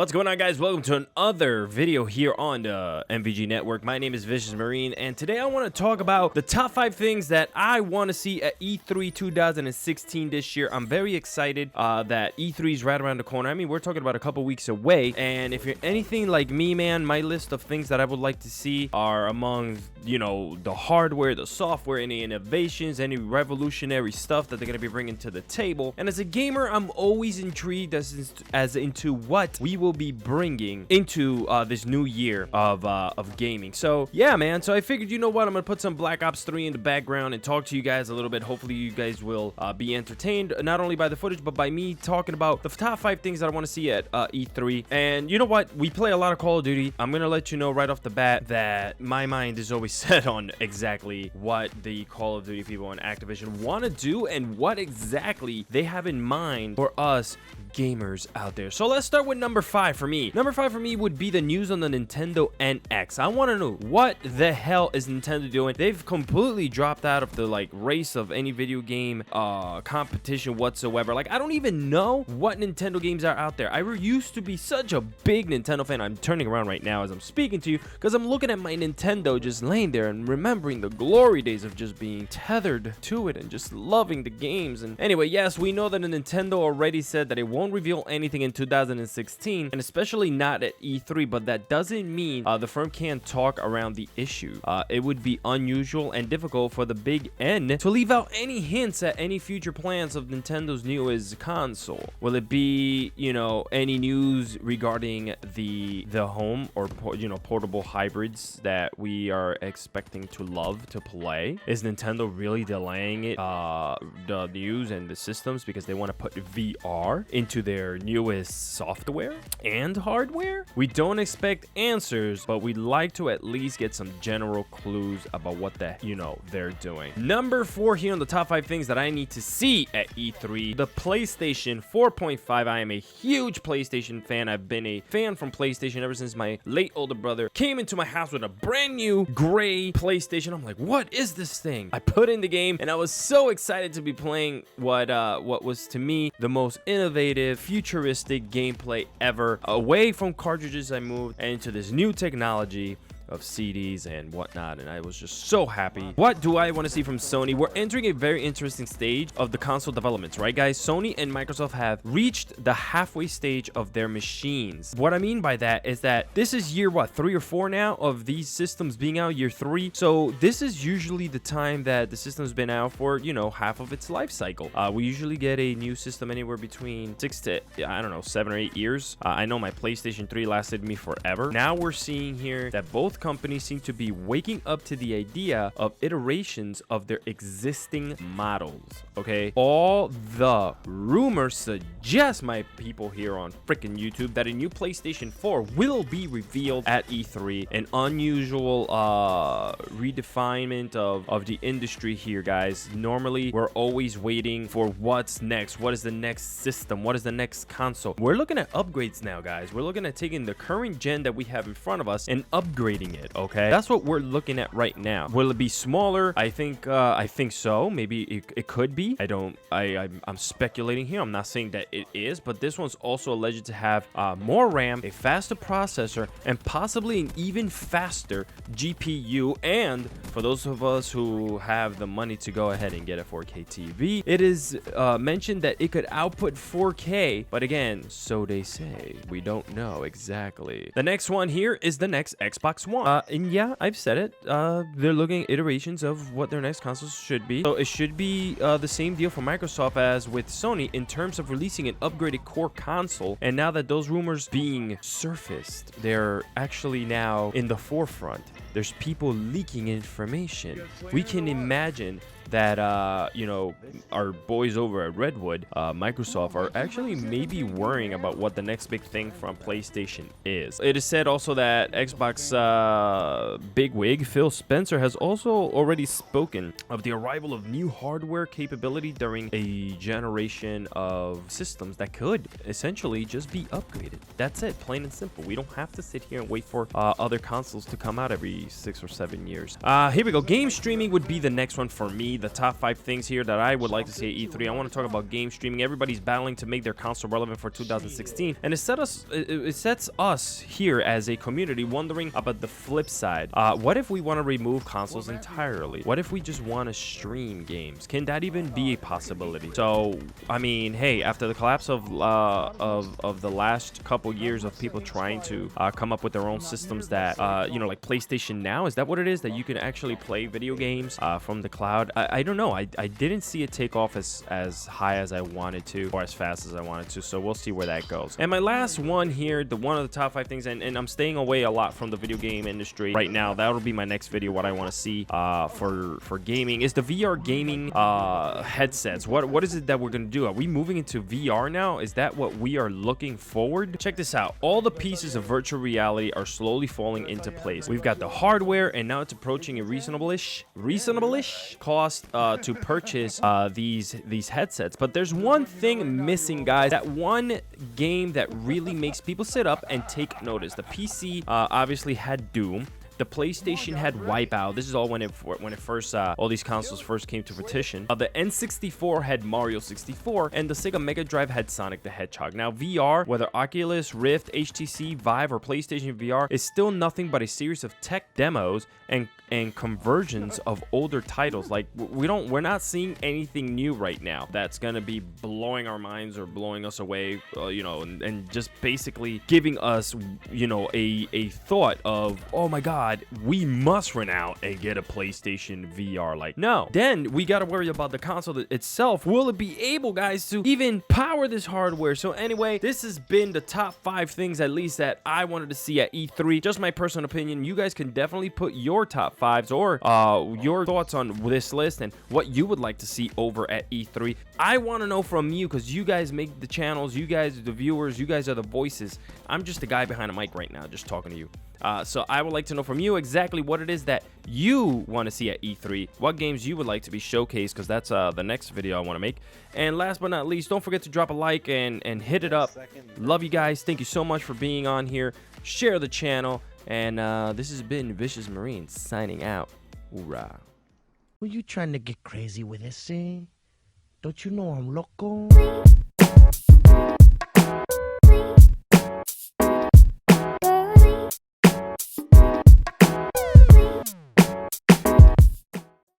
What's going on, guys? Welcome to another video here on the MVG network. My name is ViciousMarine, and today I want to talk about the top 5 things that I want to see at E3 2016 this year. I'm very excited that E3 is right around the corner. I mean, we're talking about a couple weeks away, and if you're anything like me, man, my list of things that I would like to see are among, you know, the hardware, the software, any innovations, any revolutionary stuff that they're going to be bringing to the table. And as a gamer, I'm always intrigued as into what we will be bringing into this new year of gaming. So yeah, man, so I figured, you know what, I'm gonna put some Black Ops 3 in the background and talk to you guys a little bit. Hopefully you guys will be entertained, not only by the footage but by me talking about the top 5 things that I want to see at E3. And you know what, we play a lot of Call of Duty. I'm gonna let you know right off the bat that my mind is always set on exactly what the Call of Duty people and Activision want to do and what exactly they have in mind for us gamers out there. So let's start with number 5 for me. Number 5 for me would be the news on the Nintendo NX. I want to know, what the hell is Nintendo doing? They've completely dropped out of the race of any video game competition whatsoever. Like, I don't even know what Nintendo games are out there. I used to be such a big Nintendo fan. I'm turning around right now as I'm speaking to you because I'm looking at my Nintendo just laying there and remembering the glory days of just being tethered to it and just loving the games. And anyway, yes, we know that Nintendo already said that it won't reveal anything in 2016, and especially not at E3, but that doesn't mean the firm can't talk around the issue. It would be unusual and difficult for the Big N to leave out any hints at any future plans of Nintendo's newest console. Will it be, you know, any news regarding the home or, you know, portable hybrids that we are expecting to love to play? Is Nintendo really delaying it, the news and the systems, because they want to put VR into their newest software and hardware? We don't expect answers, but we'd like to at least get some general clues about what they're doing. Number 4 here on the top 5 things that I need to see at E3, the PlayStation 4.5. I am a huge PlayStation fan. I've been a fan from PlayStation ever since my late older brother came into my house with a brand new gray PlayStation. I'm like, what is this thing? I put in the game and I was so excited to be playing what was to me the most innovative, futuristic gameplay ever. Away from cartridges, I moved into this new technology of CDs and whatnot, and I was just so happy. What do I want to see from Sony? We're entering a very interesting stage of the console developments, right, guys? Sony and Microsoft have reached the halfway stage of their machines. What I mean by that is that this is year, what, 3 or 4 now of these systems being out, year 3. So this is usually the time that the system's been out for, you know, half of its life cycle. We usually get a new system anywhere between 6 to, I don't know, 7 or 8 years. I know my PlayStation 3 lasted me forever. Now we're seeing here that both companies seem to be waking up to the idea of iterations of their existing models. Okay, all the rumors suggest, my people here on freaking YouTube, that a new PlayStation 4 will be revealed at E3. An unusual redefinement of the industry here, guys. Normally we're always waiting for what's next. What is the next system? What is the next console? We're looking at upgrades now, guys. We're looking at taking the current gen that we have in front of us and upgrading it. Okay, that's what we're looking at right now. Will it be smaller? I think so. Maybe it could be. I'm speculating here. I'm not saying that it is, but this one's also alleged to have more RAM, a faster processor, and possibly an even faster GPU. And for those of us who have the money to go ahead and get a 4K TV, it is mentioned that it could output 4K, but again, so they say. We don't know exactly. The next one here is the next Xbox One. And yeah, I've said it. They're looking at iterations of what their next consoles should be. So it should be the same deal for Microsoft as with Sony in terms of releasing an upgraded core console. And now that those rumors being surfaced, they're actually now in the forefront. There's people leaking information. We can imagine that you know, our boys over at Redwood, Microsoft, are actually maybe worrying about what the next big thing from PlayStation is. It is said also that Xbox bigwig Phil Spencer has also already spoken of the arrival of new hardware capability during a generation of systems that could essentially just be upgraded. That's it, plain and simple. We don't have to sit here and wait for other consoles to come out every 6 or 7 years. Here we go. Game streaming would be the next one for me. the top 5 things here that I would like to see at E3. I want to talk about game streaming. Everybody's battling to make their console relevant for 2016, and it sets us here as a community wondering about the flip side. What if we want to remove consoles entirely? What if we just want to stream games? Can that even be a possibility? So, I mean, hey, after the collapse of the last couple years of people trying to come up with their own systems that, you know, like PlayStation Now, is that what it is? That you can actually play video games from the cloud? I don't know. I didn't see it take off as high as I wanted to, or as fast as I wanted to, so we'll see where that goes. And my last one here, one of the top 5 things, and I'm staying away a lot from the video game industry right now. That'll be my next video, what I want to see for gaming, is the VR gaming headsets. What is it that we're going to do? Are we moving into VR now? Is that what we are looking forward? Check this out. All the pieces of virtual reality are slowly falling into place. We've got the hardware, and now it's approaching a reasonable-ish cost to purchase these headsets. But there's one thing missing, guys. That one game that really makes people sit up and take notice. The PC obviously had Doom. The PlayStation had Wipeout. This is all when it first all these consoles first came to fruition. The N64 had Mario 64, and the Sega Mega Drive had Sonic the Hedgehog. Now VR, whether Oculus Rift, HTC Vive, or PlayStation VR, is still nothing but a series of tech demos and conversions of older titles. Like, we're not seeing anything new right now that's gonna be blowing our minds or blowing us away, you know, and just basically giving us, you know, a thought of, oh my god, we must run out and get a PlayStation VR. Like, no. Then we got to worry about the console itself. Will it be able, guys, to even power this hardware? So anyway, this has been the top 5 things, at least, that I wanted to see at E3. Just my personal opinion. You guys can definitely put your top 5s or your thoughts on this list and what you would like to see over at E3. I want to know from you, because you guys make the channels, you guys are the viewers, you guys are the voices. I'm just a guy behind a mic right now, just talking to you. So I would like to know from you exactly what it is that you want to see at E3, what games you would like to be showcased, because that's the next video I want to make. And last but not least, don't forget to drop a like and hit it up. Love you guys. Thank you so much for being on here. Share the channel. And this has been ViciousMarine signing out. Hoorah. Were you trying to get crazy with this, eh? Don't you know I'm loco?